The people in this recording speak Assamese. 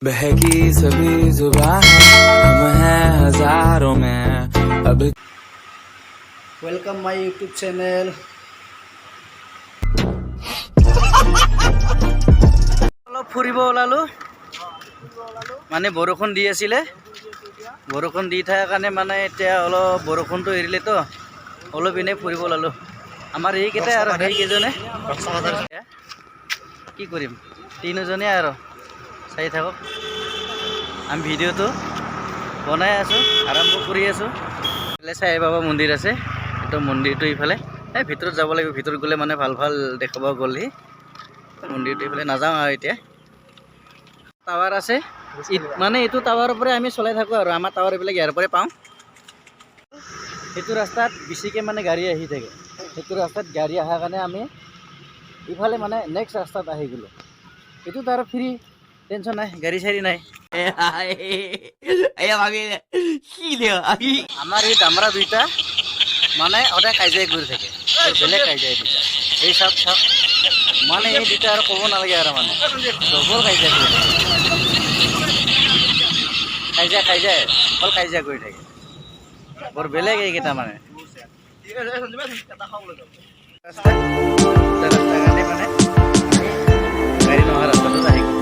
बहकी सभी जुबान हम हैं हजारों में अब वेलकम माय यूट्यूब चैनल। অলপ ফুৰিব ওলালো মানে বৰষুণ দি আছিলে, বৰষুণ দি থাকাৰ কাৰণে মানে এতিয়া অলপ বৰষুণটো এৰিলে তো অলপ এনে ফুৰিব ওলালো। আমাৰ এইকেইটাই আৰু সেইকেইজনে কি কৰিম, তিনিজনে আৰু চাই থাকক। আমি ভিডিঅ'টো বনাই আছোঁ, আৰম্ভ কৰি আছোঁ। এইফালে চাই বাবা মন্দিৰ আছে, এইটো মন্দিৰটো ইফালে এই ভিতৰত যাব লাগিব। ভিতৰত গ'লে মানে ভাল ভাল দেখাব গ'লহি মন্দিৰটো। এইফালে নাযাওঁ আৰু এতিয়া। টাৱাৰ আছে মানে এইটো টাৱাৰৰ পৰাই আমি চলাই থাকোঁ আৰু আমাৰ টাৱাৰ এইবিলাক ইয়াৰ পৰাই পাওঁ। সেইটো ৰাস্তাত বেছিকৈ মানে গাড়ী আহি থাকে, সেইটো ৰাস্তাত গাড়ী অহাৰ কাৰণে আমি ইফালে মানে নেক্সট ৰাস্তাত আহি গ'লোঁ। এইটোত আৰু ফ্ৰী, টেনশ্যন নাই, গাড়ী চাড়ী নাই। আমাৰ এই দামৰা দুইটা মানে সদায় কাজিয়া কৰি থাকে, বেলেগ কাজিয়া দুটা। এই চাওক চাওক মানে এই দুটা আৰু ক'ব নালাগে আৰু মানে ডবল কাজিয়া কৰি থাকে। কাজিয়াই অকল কাজিয়া কৰি থাকে, বৰ বেলেগ এইকেইটা মানে। ৰাস্তা কাৰণে মানে গাড়ী নোহোৱা ৰাস্তাটোত আহি গ'ল।